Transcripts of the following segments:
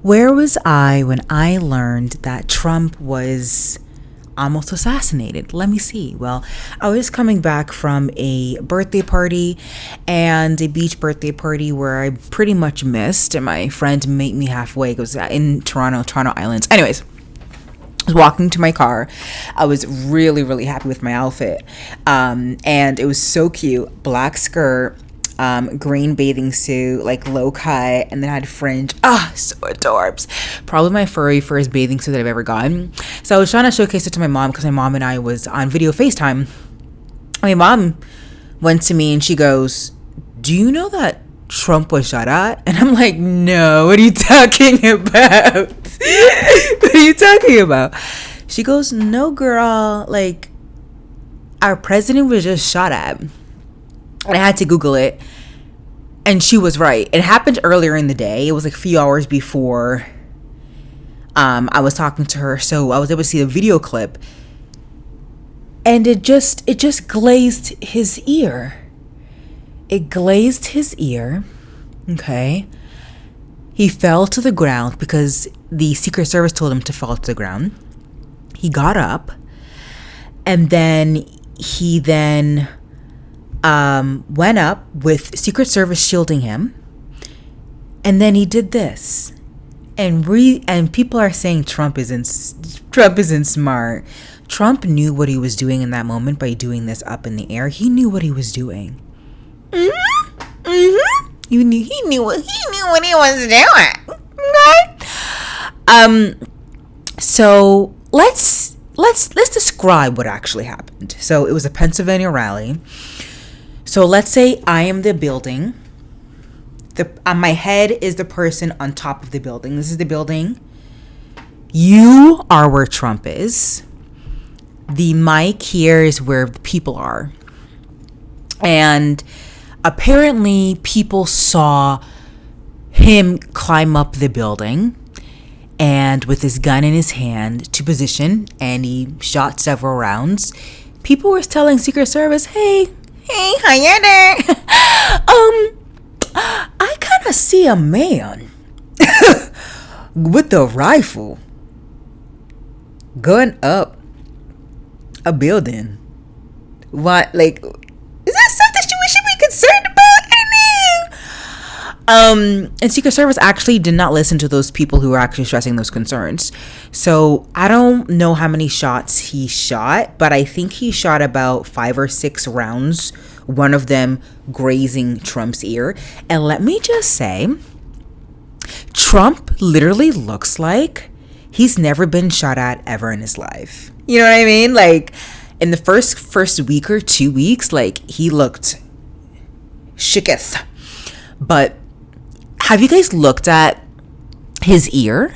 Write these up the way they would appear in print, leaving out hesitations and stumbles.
Where was I when I learned that Trump was almost assassinated? Let me see. Well, I was coming back from a birthday party and a beach birthday party where I pretty much missed, and my friend made me halfway. It was in Toronto Islands. Anyways, I was walking to my car. I was really, really happy with my outfit. And it was so cute. Black skirt, green bathing suit, like low cut, and then I had fringe. So adorbs. Probably my first bathing suit that I've ever gotten. So I was trying to showcase it to my mom because my mom and I was on video FaceTime. My mom went to me and she goes, "Do you know that Trump was shot at?" And I'm like, "No, what are you talking about?" What are you talking about? She goes, "No, girl, like our president was just shot at." And I had to Google it, and she was right. It happened earlier in the day. It was like a few hours before I was talking to her, so I was able to see the video clip, and it just glazed his ear. It glazed his ear. Okay. He fell to the ground because the Secret Service told him to fall to the ground. He got up, and then he went up with Secret Service shielding him, and then he did this. And people are saying Trump isn't smart. Trump knew what he was doing in that moment by doing this up in the air. He knew what he was doing. He knew what he was doing. Okay. So let's describe what actually happened. So it was a Pennsylvania rally. So let's say I am the building. On my head is the person on top of the building. This is the building. You are where Trump is. The mic here is where the people are. And apparently people saw him climb up the building and with his gun in his hand to position, and he shot several rounds. People were telling Secret Service, hey, how you there? I kind of see a man with a rifle going up a building. What, like, is that something we should be concerned about? I don't know. And Secret Service actually did not listen to those people who were actually stressing those concerns. So I don't know how many shots he shot, but I think he shot about 5 or 6 rounds, one of them grazing Trump's ear. And let me just say, Trump literally looks like he's never been shot at ever in his life. You know what I mean? Like, in the first week or 2 weeks, like, he looked shooketh. But have you guys looked at his ear?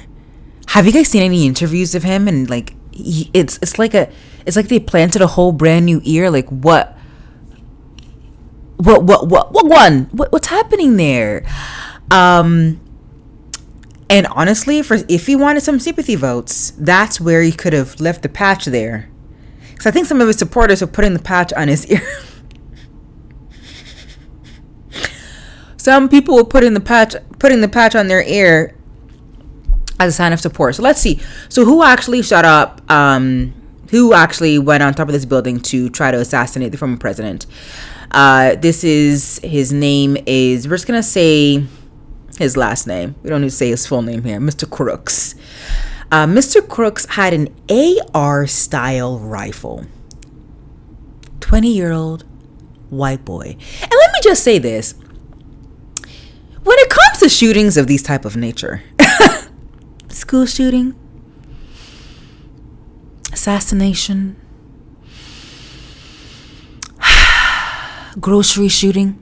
Have you guys seen any interviews of him? And like, it's like they planted a whole brand new ear. Like, what's happening there? And honestly, if he wanted some sympathy votes, that's where he could have left the patch there. Because I think some of his supporters are putting the patch on his ear. Some people were putting the patch on their ear as a sign of support. So let's see. So who actually shut up? Who actually went on top of this building to try to assassinate the former president? His name is, we're just gonna say his last name. We don't need to say his full name here. Mr. Crooks. Mr. Crooks had an AR style rifle. 20-year-old white boy. And let me just say this. When it comes to shootings of these type of nature, school shooting, assassination, grocery shooting,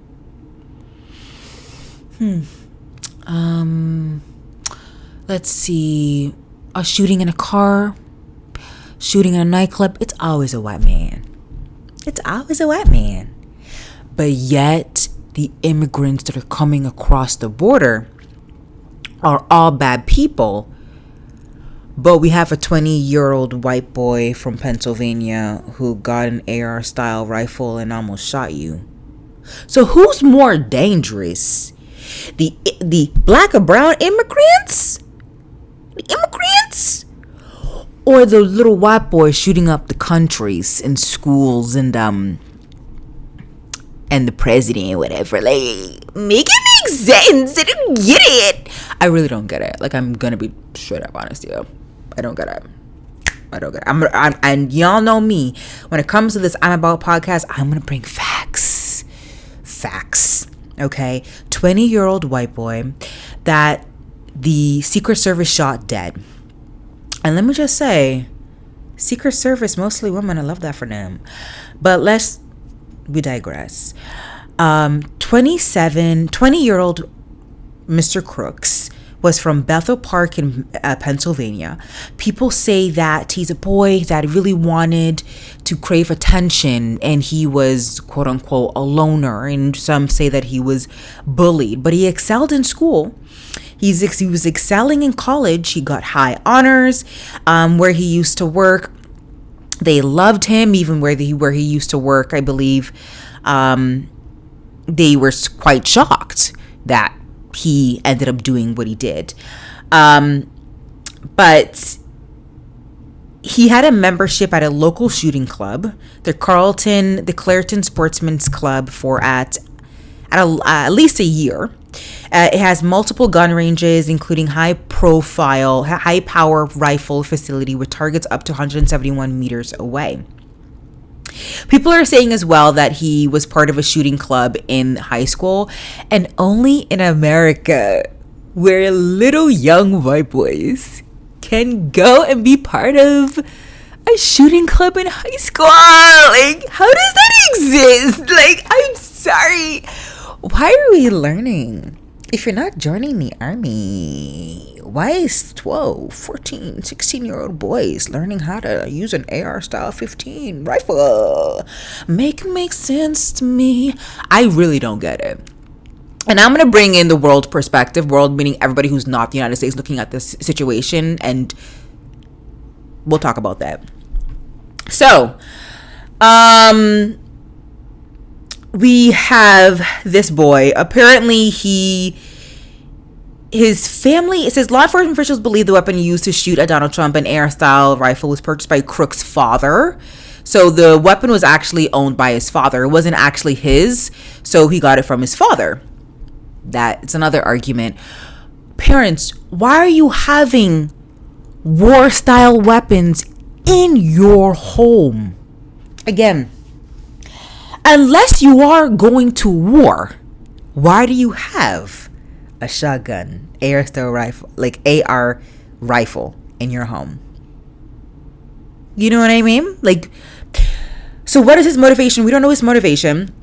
let's see, a shooting in a car, shooting in a nightclub, it's always a white man. It's always a white man. But yet, the immigrants that are coming across the border are all bad people. But we have a 20-year-old white boy from Pennsylvania who got an AR style rifle and almost shot you. So who's more dangerous? The black or brown immigrants Immigrants? Or the little white boys shooting up the countries and schools and the president, whatever. Like, make it make sense. I don't get it. I really don't get it. Like, I'm gonna be straight up honest with you. I don't get it. And y'all know me. When it comes to this I'm About podcast, I'm gonna bring facts. Okay? 20-year-old white boy that the Secret Service shot dead. And let me just say, Secret Service, mostly women. I love that for them. But we digress. 20-year-old Mr. Crooks was from Bethel Park in Pennsylvania. People say that he's a boy that really wanted to crave attention, and he was, quote unquote, a loner. And some say that he was bullied, but he excelled in school. He was excelling in college. He got high honors. Where he used to work, they loved him. Even where he used to work, I believe, they were quite shocked that he ended up doing what he did. But he had a membership at a local shooting club, the Clairton Sportsman's Club, for at least a year. It has multiple gun ranges, including high-power rifle facility with targets up to 171 meters away. People are saying as well that he was part of a shooting club in high school, and only in America, where little young white boys can go and be part of a shooting club in high school. Like, how does that exist? Like, I'm sorry. Why are we learning? If you're not joining the army, why is 12, 14, 16-year-old boys learning how to use an AR style 15 rifle? Make sense to me. I really don't get it. And I'm going to bring in the world perspective, world meaning everybody who's not the United States looking at this situation, and we'll talk about that. So, we have this boy. Apparently, his family, it says law enforcement officials believe the weapon used to shoot at Donald Trump, an AR-style rifle, was purchased by Crook's father. So the weapon was actually owned by his father. It wasn't actually his, so he got it from his father. That's another argument. Parents, why are you having war-style weapons in your home? Again, unless you are going to war, why do you have a shotgun, AR-style rifle, like AR rifle in your home? You know what I mean? Like, so what is his motivation? We don't know his motivation.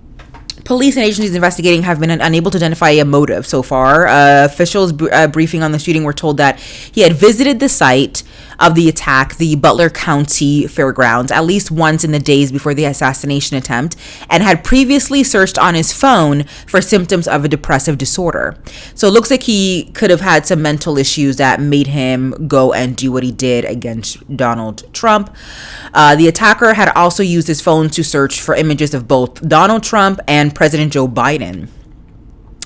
Police and agencies investigating have been unable to identify a motive so far. Officials briefing on the shooting were told that he had visited the site of the attack, the Butler County Fairgrounds, at least once in the days before the assassination attempt, and had previously searched on his phone for symptoms of a depressive disorder. So it looks like he could have had some mental issues that made him go and do what he did against Donald Trump. The attacker had also used his phone to search for images of both Donald Trump and President Joe Biden.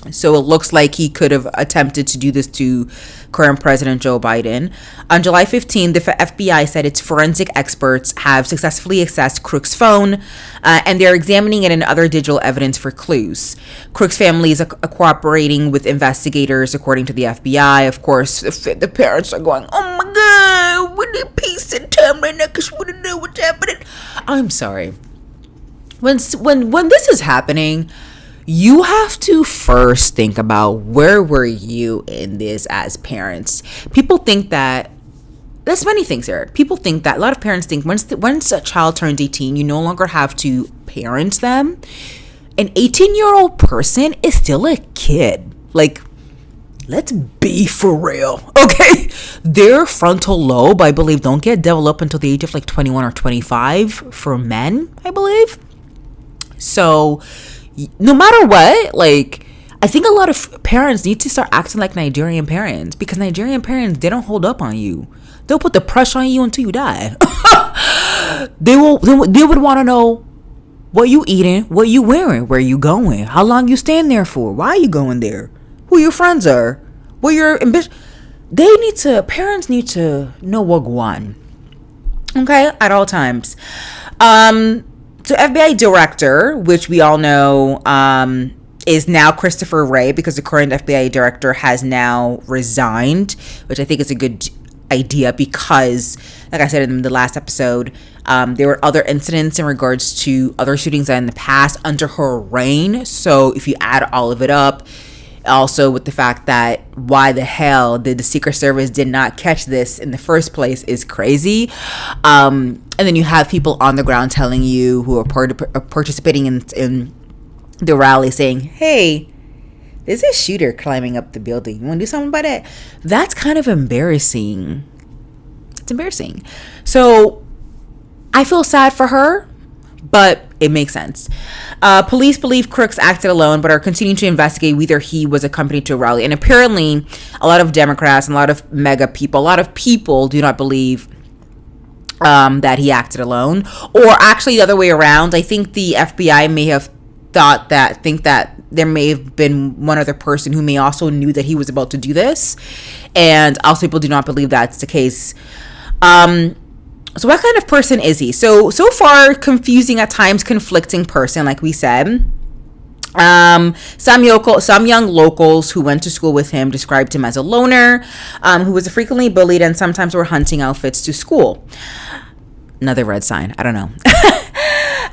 So it looks like he could have attempted to do this to current President Joe Biden. On July 15, the FBI said its forensic experts have successfully accessed Crook's phone, and they're examining it and other digital evidence for clues. Crook's family is cooperating with investigators, according to the FBI. Of course, the parents are going, "Oh my God, we need peace and time right now because we want to know what's happening." I'm sorry. When this is happening, you have to first think about, where were you in this as parents? People think that, there's many things here. People think that, a lot of parents think once a child turns 18, you no longer have to parent them. An 18-year-old person is still a kid. Like, let's be for real, okay? Their frontal lobe, I believe, don't get developed until the age of like 21 or 25 for men, I believe. So no matter what, like, I think a lot of parents need to start acting like Nigerian parents, because Nigerian parents, they don't hold up on you. They'll put the pressure on you until you die. They would want to know what you eating, what you wearing, where you going, how long you staying there for, why are you going there, who your friends are, what your ambition. parents need to know Wagwan, okay, at all times. So FBI director, which we all know, is now Christopher Wray, because the current FBI director has now resigned, which I think is a good idea because, like I said in the last episode, there were other incidents in regards to other shootings in the past under her reign. So if you add all of it up, also with the fact that why the hell did the Secret Service did not catch this in the first place is crazy. And then you have people on the ground telling you, who are participating in the rally, saying, hey, there's a shooter climbing up the building. You want to do something about it? That's kind of embarrassing. It's embarrassing. So I feel sad for her, but it makes sense. Police believe Crooks acted alone, but are continuing to investigate whether he was accompanied to a rally. And apparently, a lot of Democrats and a lot of MAGA people, a lot of people do not believe that he acted alone. Or actually, the other way around. I think the FBI may have think that there may have been one other person who may also knew that he was about to do this. And also, people do not believe that's the case. So what kind of person is he? So far, confusing, at times conflicting person, like we said. Some young locals who went to school with him described him as a loner, who was frequently bullied and sometimes wore hunting outfits to school. Another red sign. I don't know.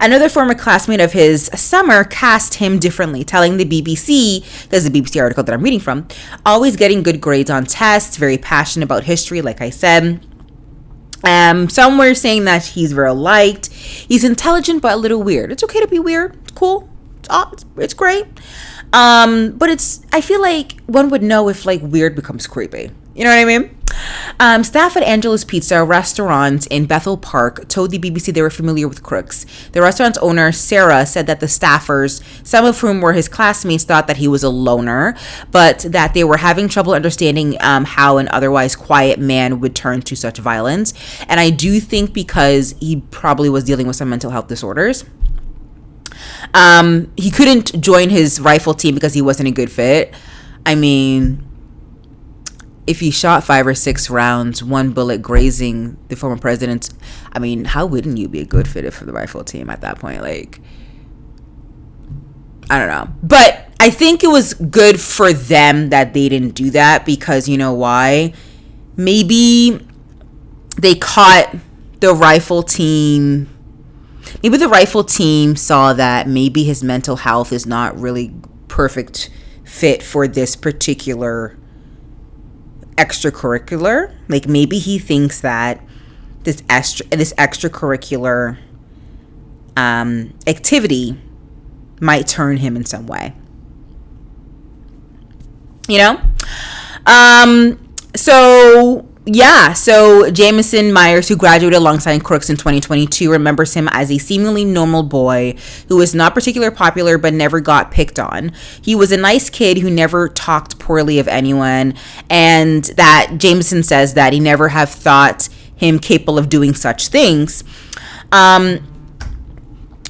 Another former classmate of his, Summer, cast him differently, telling the BBC, there's a BBC article that I'm reading from, always getting good grades on tests, very passionate about history, like I said. Some were saying that he's very liked. He's intelligent but a little weird. It's okay to be weird. It's cool. It's great. But I feel like one would know if like weird becomes creepy. You know what I mean? Staff at Angela's Pizza, a restaurant in Bethel Park, told the BBC they were familiar with Crooks. The restaurant's owner, Sarah, said that the staffers, some of whom were his classmates, thought that he was a loner, but that they were having trouble understanding how an otherwise quiet man would turn to such violence. And I do think because he probably was dealing with some mental health disorders. He couldn't join his rifle team because he wasn't a good fit. I mean, if he shot 5 or 6 rounds, one bullet grazing the former president, I mean, how wouldn't you be a good fit for the rifle team at that point? Like, I don't know. But I think it was good for them that they didn't do that, because you know why? Maybe they caught the rifle team. Maybe the rifle team saw that maybe his mental health is not really perfect fit for this particular extracurricular. Like maybe he thinks that this extracurricular activity might turn him in some way. You know? So Jameson Myers, who graduated alongside Crooks in 2022, remembers him as a seemingly normal boy who was not particularly popular but never got picked on. He was a nice kid who never talked poorly of anyone, and that Jameson says that he never have thought him capable of doing such things.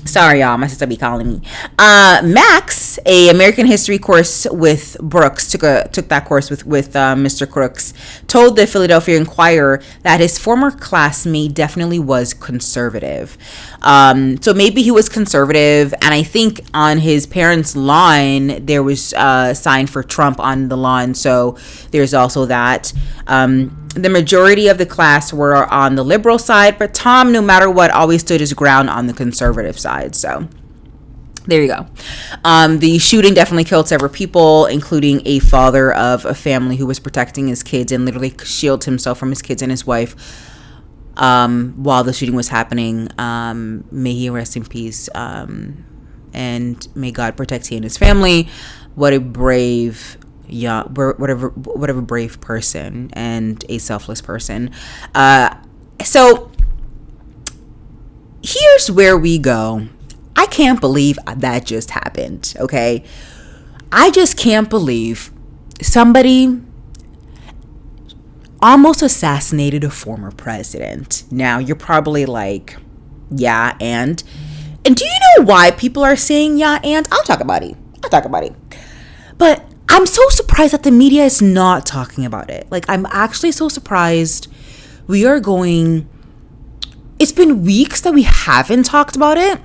Sorry, y'all. My sister be calling me. Max, a American history course with Brooks, took that course with Mr. Crooks, told the Philadelphia Inquirer that his former classmate definitely was conservative. So maybe he was conservative, and I think on his parents' lawn there was a sign for Trump on the lawn. So there's also that. The majority of the class were on the liberal side, but Tom, no matter what, always stood his ground on the conservative side. So there you go. The shooting definitely killed several people, including a father of a family who was protecting his kids and literally shielded himself from his kids and his wife while the shooting was happening. May he rest in peace, and may God protect he and his family. What a brave, whatever brave person and a selfless person. So here's where we go. I can't believe that just happened. Okay, I just can't believe somebody almost assassinated a former president. Now you're probably like, yeah, and do you know why people are saying yeah, and I'll talk about it. But I'm so surprised that the media is not talking about it. Like, I'm actually so surprised. It's been weeks that we haven't talked about it.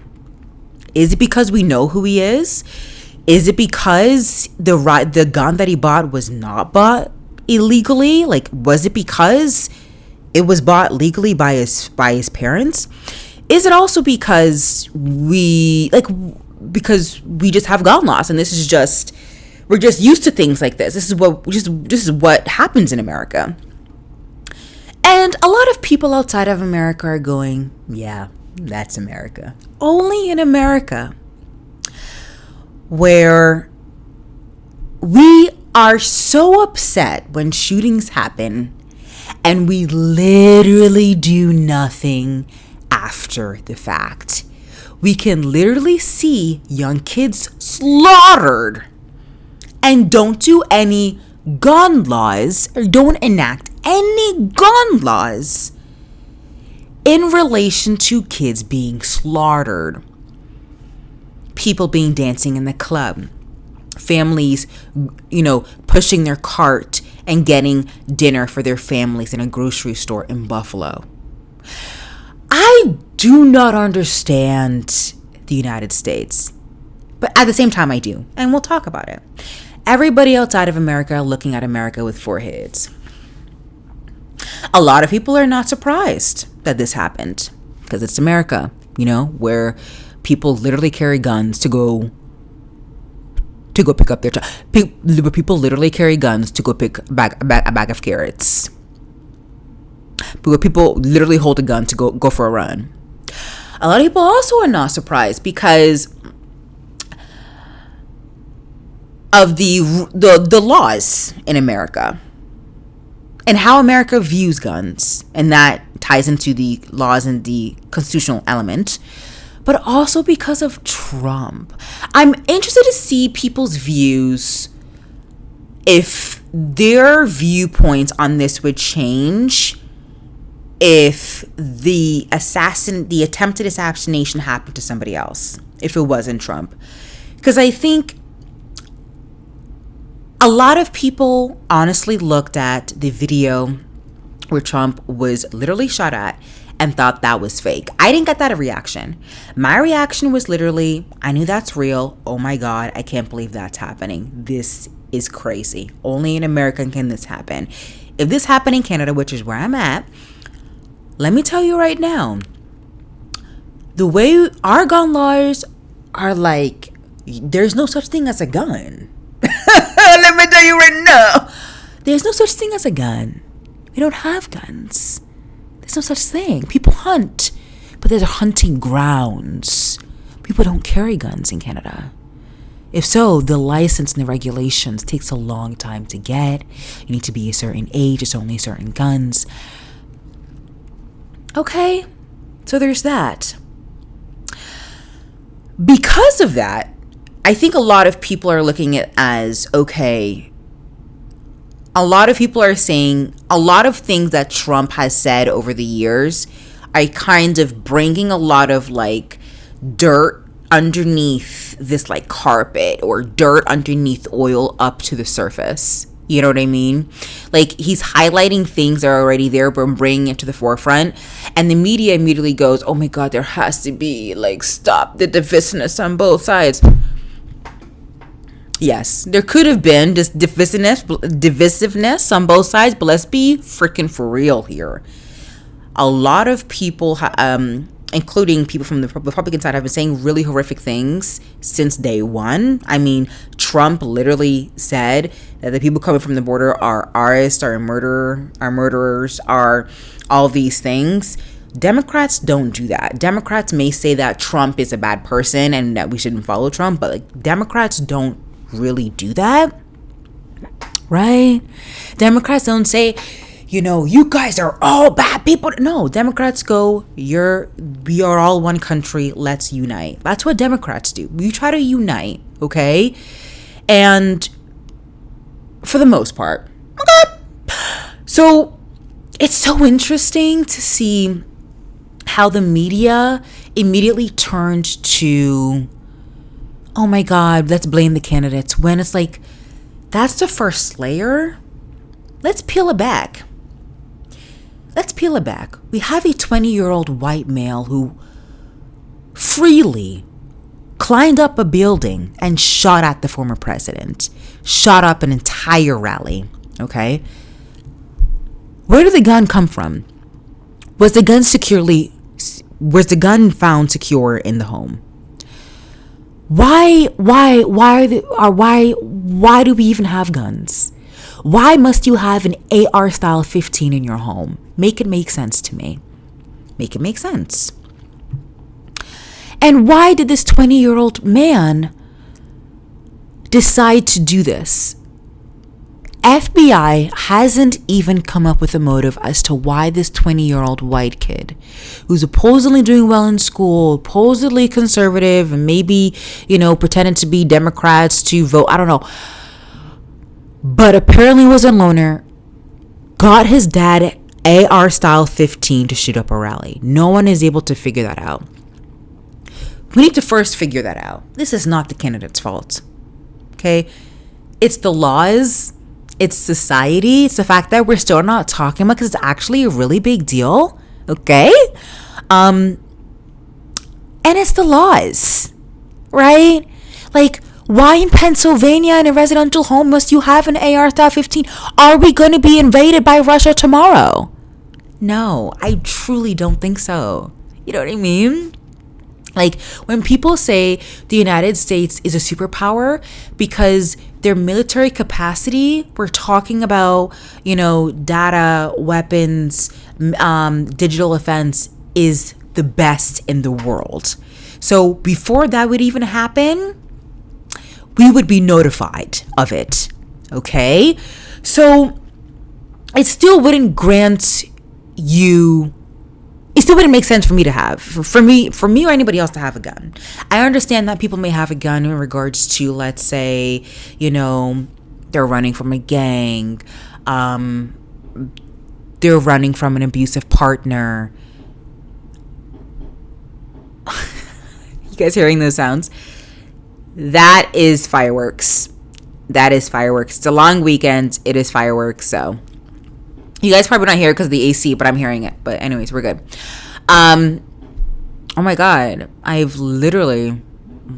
Is it because we know who he is? Is it because the gun that he bought was not bought illegally? Like, was it because it was bought legally by his parents? Is it also because we just have gun laws and we're just used to things like this? This is what happens in America. And a lot of people outside of America are going, yeah, that's America. Only in America, where we are so upset when shootings happen and we literally do nothing after the fact. We can literally see young kids slaughtered and don't do any gun laws or don't enact any gun laws in relation to kids being slaughtered. People being dancing in the club. Families, pushing their cart and getting dinner for their families in a grocery store in Buffalo. I do not understand the United States, but at the same time I do, and we'll talk about it. Everybody outside of America looking at America with foreheads. A lot of people are not surprised that this happened because it's America, where people literally carry guns to go pick up their child. People literally carry guns to go pick a bag of carrots. People literally hold a gun to go for a run. A lot of people also are not surprised because of the laws in America and how America views guns, and that ties into the laws and the constitutional element, but also because of Trump. I'm interested to see people's views, if their viewpoints on this would change if the attempted assassination happened to somebody else, if it wasn't Trump. Because I think a lot of people honestly looked at the video where Trump was literally shot at and thought that was fake. I didn't get that reaction. My reaction was literally, I knew that's real. Oh my God, I can't believe that's happening. This is crazy. Only in America can this happen. If this happened in Canada, which is where I'm at, let me tell you right now, the way our gun laws are, like, there's no such thing as a gun. Let me tell you right now, there's no such thing as a gun. We don't have guns. There's no such thing. People hunt, but there's hunting grounds. People don't carry guns in Canada. If so, the license and the regulations takes a long time to get. You need to be a certain age. It's only certain guns. Okay, so there's that. Because of that, I think a lot of people are looking at it as, okay, a lot of people are saying a lot of things that Trump has said over the years are kind of bringing a lot of, like, dirt underneath this, like, carpet, or dirt underneath oil up to the surface. You know what I mean? Like, he's highlighting things that are already there, but bringing it to the forefront. And the media immediately goes, oh my God, there has to be, like, stop the divisiveness on both sides. Yes, there could have been just divisiveness on both sides, but let's be freaking for real here. A lot of people, including people from the Republican side, have been saying really horrific things since day one. I mean, Trump literally said that the people coming from the border are artists, are murderers, are all these things. Democrats don't do that. Democrats may say that Trump is a bad person and that we shouldn't follow Trump, but, like, Democrats don't really do that, right? Democrats don't say, you guys are all bad people. No, Democrats go, we are all one country, let's unite. That's what Democrats do. We try to unite, okay? And for the most part, okay. So it's so interesting to see how the media immediately turned to, oh my God, let's blame the candidates, when it's like, That's the first layer. Let's peel it back. We have a 20-year-old white male who freely climbed up a building and shot at the former president, shot up an entire rally, okay? Where did the gun come from? Was the gun found secure in the home? Why do we even have guns? Why must you have an AR style 15 in your home? Make it make sense to me. Make it make sense. And why did this 20-year-old man decide to do this? FBI hasn't even come up with a motive as to why this 20-year-old white kid, who's supposedly doing well in school, supposedly conservative, and maybe, pretending to be Democrats to vote, I don't know, but apparently was a loner, got his dad AR style 15 to shoot up a rally. No one is able to figure that out. We need to first figure that out. This is not the candidate's fault. Okay? It's the laws. It's society. It's the fact that we're still not talking about, because it's actually a really big deal. Okay? And it's the laws. Right? Like, why in Pennsylvania in a residential home must you have an AR-15? Are we going to be invaded by Russia tomorrow? No, I truly don't think so. You know what I mean? Like, when people say the United States is a superpower because their military capacity, we're talking about, data, weapons, digital offense is the best in the world. So before that would even happen, we would be notified of it. Okay? So it still wouldn't make sense for me to have, for me or anybody else to have a gun. I understand that people may have a gun in regards to, let's say, they're running from a gang, they're running from an abusive partner. You guys hearing those sounds? That is fireworks. It's a long weekend. It is fireworks. So you guys probably not hear it because of the AC, but I'm hearing it. But anyways, we're good. Oh my God. I've literally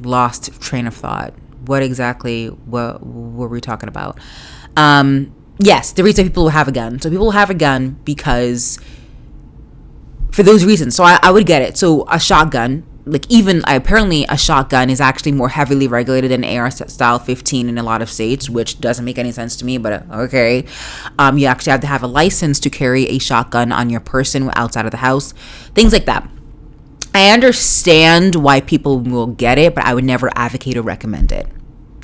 lost train of thought. What were we talking about? Yes, the reason people have a gun. So people have a gun because for those reasons. So I would get it. So a shotgun, apparently a shotgun is actually more heavily regulated than AR style 15 in a lot of states, which doesn't make any sense to me, but okay. You actually have to have a license to carry a shotgun on your person outside of the house, things like that. I understand why people will get it, but I would never advocate or recommend it,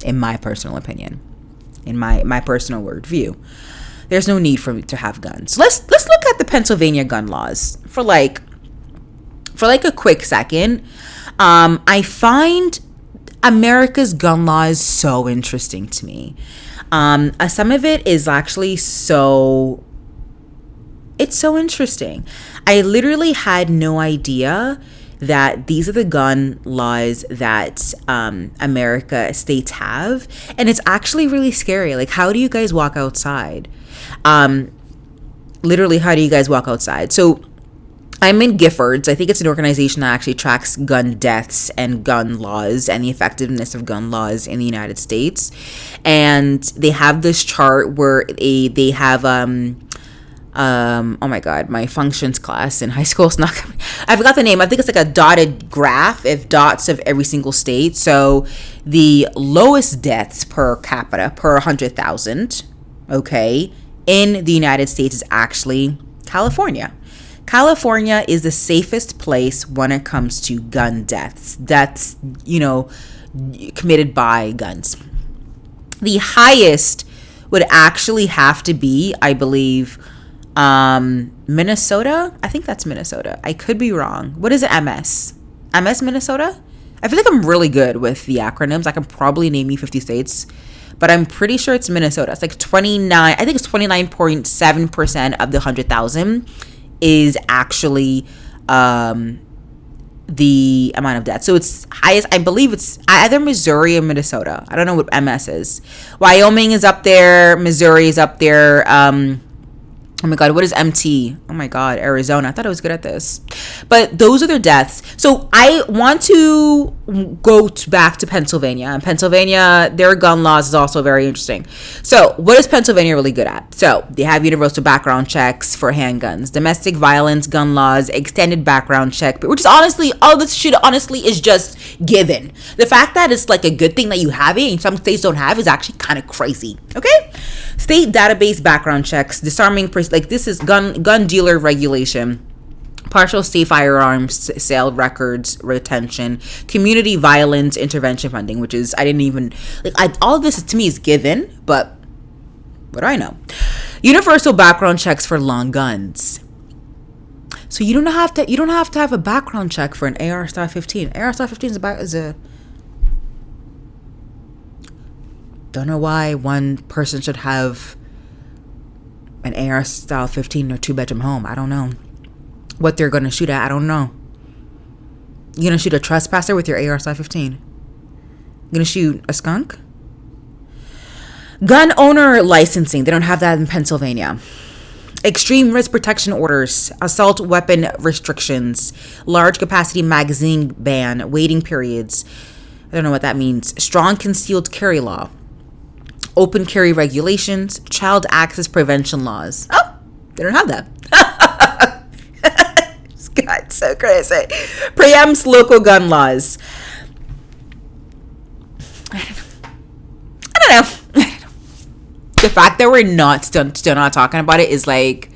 in my personal opinion, in my personal worldview. There's no need for me to have guns. Let's look at the Pennsylvania gun laws for a quick second. I find America's gun laws so interesting to me. Some of it is actually it's so interesting. I literally had no idea that these are the gun laws that states have, and it's actually really scary. Like, how do you guys walk outside? Literally, how do you guys walk outside? So I'm in Giffords. I think it's an organization that actually tracks gun deaths and gun laws and the effectiveness of gun laws in the United States. And they have this chart where they have oh my God, my functions class in high school is not coming. I forgot the name. I think it's like a dotted graph of dots of every single state. So the lowest deaths per capita per 100,000, okay, in the United States is actually California. California is the safest place when it comes to gun deaths. That's, committed by guns. The highest would actually have to be, I believe, Minnesota. I think that's Minnesota. I could be wrong. What is it? MS Minnesota? I feel like I'm really good with the acronyms. I can probably name you 50 states, but I'm pretty sure it's Minnesota. It's like 29. I think it's 29.7% of the 100,000 is actually the amount of deaths. So it's highest, I believe it's either Missouri or Minnesota. I don't know what MS is. Wyoming is up there. Missouri is up there. Oh my God, what is MT? Oh my God, Arizona. I thought I was good at this. But those are their deaths. So I want to go back to Pennsylvania. And Pennsylvania, their gun laws is also very interesting. So what is Pennsylvania really good at? So they have universal background checks for handguns, domestic violence, gun laws, extended background check, which is honestly, all this shit honestly is just given. The fact that it's like a good thing that you have it and some states don't have is actually kind of crazy. Okay? State database background checks, disarming, like this is gun dealer regulation, partial state firearms sale records retention, community violence intervention funding, which is, I didn't even, all of this to me is given, but what do I know? Universal background checks for long guns. So you don't have to have a background check for an AR-15. AR-15 is a don't know why one person should have an AR-15 or 2-bedroom home. I don't know what they're going to shoot at. I don't know. You're going to shoot a trespasser with your AR-15? You're going to shoot a skunk? Gun owner licensing. They don't have that in Pennsylvania. Extreme risk protection orders, assault weapon restrictions, large capacity magazine ban, waiting periods. I don't know what that means. Strong concealed carry law. Open carry regulations, child access prevention laws. Oh, they don't have that. God, so crazy. Preempts local gun laws. I don't know. The fact that we're still not talking about it is like,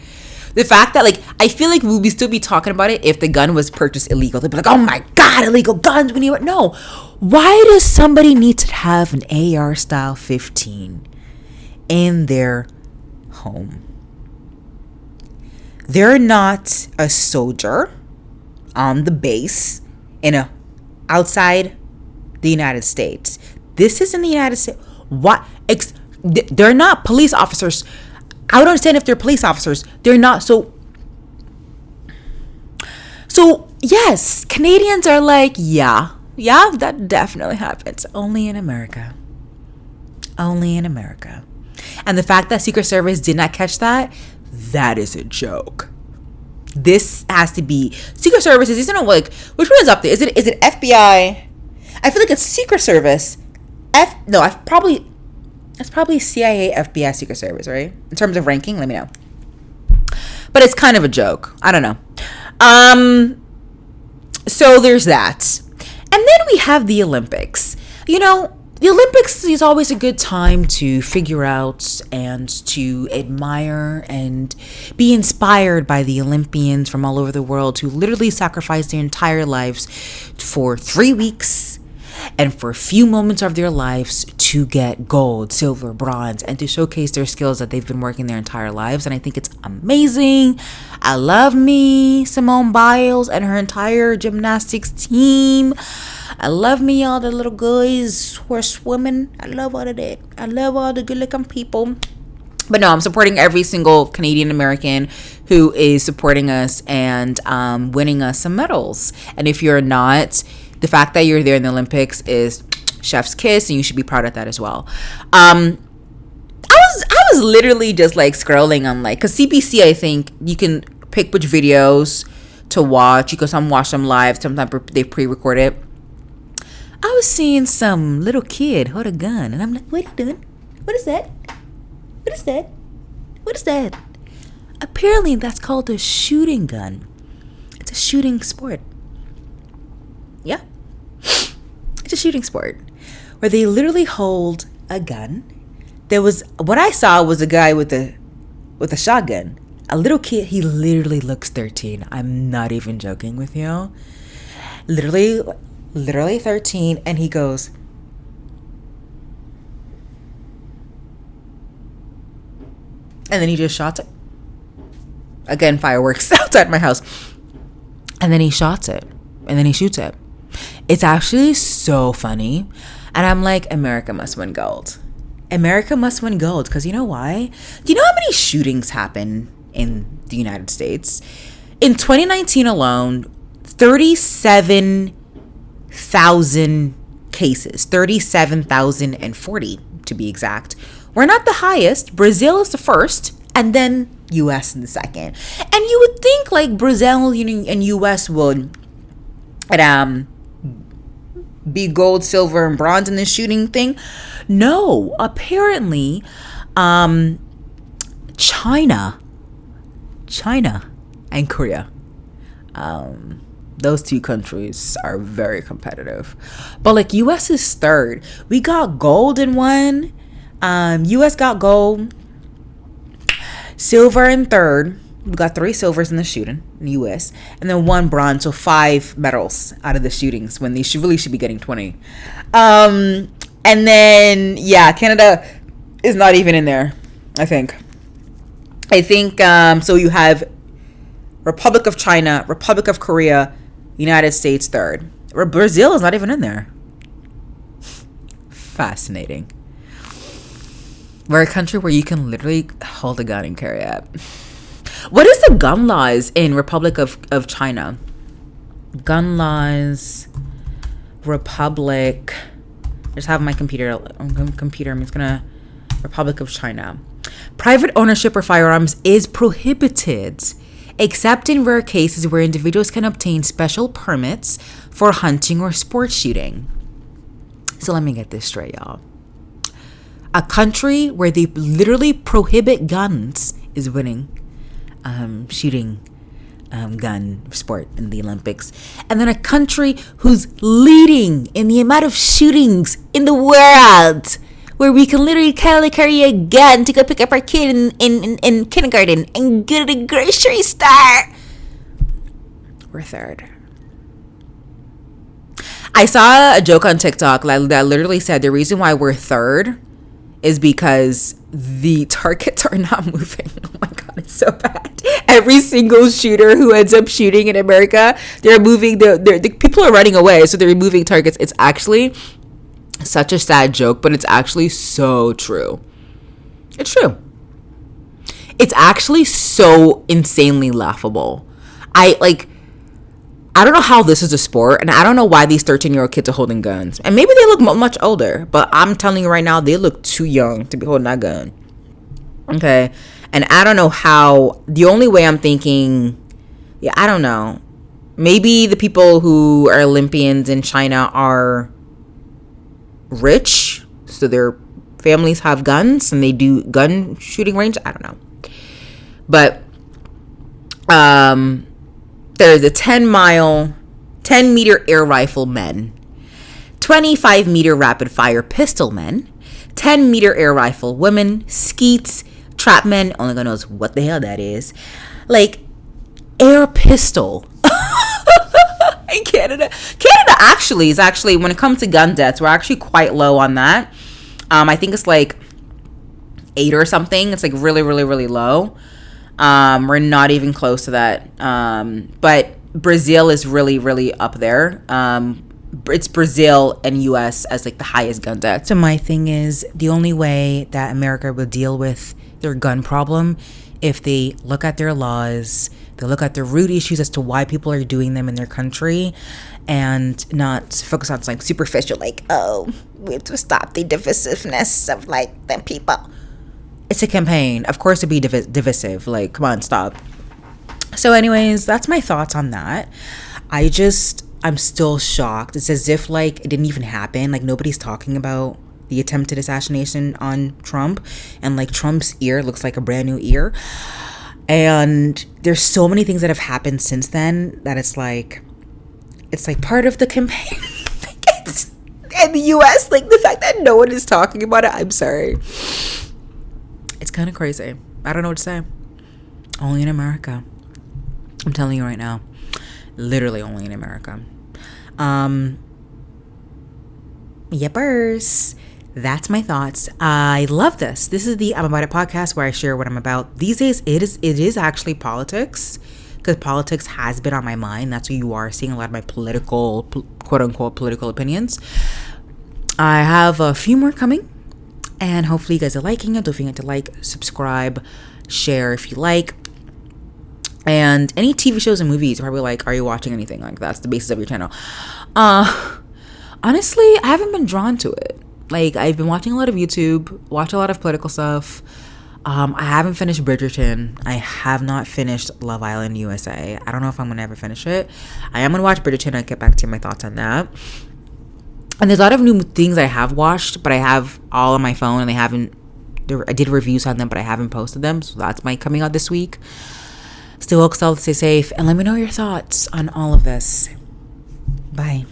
the fact that like, I feel like we would still be talking about it if the gun was purchased illegal. They'd be like, oh my God, illegal guns. We need it. No. Why does somebody need to have an AR style 15 in their home? They're not a soldier on the base outside the United States. This is in the United States. What? They're not police officers. I don't understand if they're police officers. They're not. So yes, Canadians are like, yeah, that definitely happens. Only in America. Only in America. And the fact that Secret Service did not catch that is a joke. This has to be Secret Service. Is not like, which one is up there? Is it FBI? I feel like it's Secret Service. It's probably CIA, FBI, Secret Service, right? In terms of ranking, let me know. But it's kind of a joke. I don't know. So there's that. And then we have the Olympics. You know, the Olympics is always a good time to figure out and to admire and be inspired by the Olympians from all over the world who literally sacrificed their entire lives for 3 weeks and for a few moments of their lives to get gold, silver, bronze, and to showcase their skills that they've been working their entire lives. And I think it's amazing. I love me Simone Biles and her entire gymnastics team. I love me all the little guys who are swimming. I love all of that. I love all the good looking people. But no, I'm supporting every single Canadian American who is supporting us and winning us some medals. And if you're not, the fact that you're there in the Olympics is chef's kiss, and you should be proud of that as well. I was literally just like scrolling on like, because CBC, I think you can pick which videos to watch. You can some watch them live. Sometimes they pre-record it. I was seeing some little kid hold a gun, and I'm like, what are you doing? What is that? What is that? What is that? Apparently, that's called a shooting gun. It's a shooting sport. Yeah. It's a shooting sport where they literally hold a gun. What I saw was a guy with a shotgun. A little kid, he literally looks 13. I'm not even joking with you. Literally 13, and he goes, and then he just shots it. Again, fireworks outside my house. And then he shots it. And then he shoots it. It's actually so funny. And I'm like, America must win gold. America must win gold. Because you know why? Do you know how many shootings happen in the United States? In 2019 alone, 37,000 cases, 37,040 to be exact. We're not the highest. Brazil is the first, and then US in the second. And you would think like Brazil and US would be gold, silver, and bronze in this shooting thing. No, apparently China and Korea, those two countries are very competitive. But like US is third. We got gold in one. US got gold, silver in third. We got 3 silvers in the shooting in the US, and then 1 bronze, so 5 medals out of the shootings when they should be getting 20. And then Canada is not even in there. I think so. You have Republic of China, Republic of Korea, United States third. Brazil is not even in there. Fascinating. We're a country where you can literally hold a gun and carry it. What is the gun laws in Republic of China? Gun laws, Republic. I just have my computer. I'm just gonna. Republic of China. Private ownership of firearms is prohibited, except in rare cases where individuals can obtain special permits for hunting or sports shooting. So let me get this straight, y'all. A country where they literally prohibit guns is winning shooting gun sport in the Olympics. And then a country who's leading in the amount of shootings in the world, where we can literally carry a gun to go pick up our kid in kindergarten and go to the grocery store. We're third. I saw a joke on TikTok that literally said the reason why we're third is because the targets are not moving. Oh my God, it's so bad. Every single shooter who ends up shooting in America, they're moving, the people are running away, so they're removing targets. It's actually such a sad joke, but it's actually so true. It's true. It's actually so insanely laughable. I don't know how this is a sport, and I don't know why these 13-year-old kids are holding guns. And maybe they look much older, but I'm telling you right now, they look too young to be holding that gun. Okay? And I don't know how. The only way I'm thinking, I don't know. Maybe the people who are Olympians in China are rich, so their families have guns, and they do gun shooting range. I don't know. But, there's a 10-meter air rifle men, 25-meter rapid fire pistol men, 10-meter air rifle women, skeets, trap men, only God knows what the hell that is, like air pistol. In Canada actually is when it comes to gun deaths, we're actually quite low on that. I think it's like 8 or something. It's like really, really, really low. We're not even close to that. But Brazil is really, really up there. It's Brazil and US as like the highest gun death. So my thing is, the only way that America will deal with their gun problem, if they look at their laws, they look at the root issues as to why people are doing them in their country, and not focus on like superficial, like, oh, we have to stop the divisiveness of like them people. It's a campaign, of course, to be divisive. Like, come on, stop. So anyways, that's my thoughts on that. I'm still shocked. It's as if like it didn't even happen. Like, nobody's talking about the attempted assassination on Trump, and like Trump's ear looks like a brand new ear. And there's so many things that have happened since then that it's like part of the campaign. In the US, like the fact that no one is talking about it, I'm sorry. It's kind of crazy. I don't know what to say. Only in America. I'm telling you right now. Literally only in America. Yepers. That's my thoughts. I love this. This is the I'm About It podcast, where I share what I'm about. These days, it is actually politics, because politics has been on my mind. That's where you are seeing a lot of my political, quote unquote, political opinions. I have a few more coming, and hopefully you guys are liking it. Don't forget to like, subscribe, share if you like. And any TV shows and movies, probably like, are you watching anything? Like, that's the basis of your channel. Honestly, I haven't been drawn to it. Like, I've been watching a lot of YouTube, watch a lot of political stuff. I haven't finished Bridgerton. I have not finished Love Island USA. I don't know if I'm gonna ever finish it. I am gonna watch Bridgerton and get back to my thoughts on that. And there's a lot of new things I have watched, but I have all on my phone, and I did reviews on them, but I haven't posted them. So that's coming out this week. Stay woke, stay safe, and let me know your thoughts on all of this. Bye.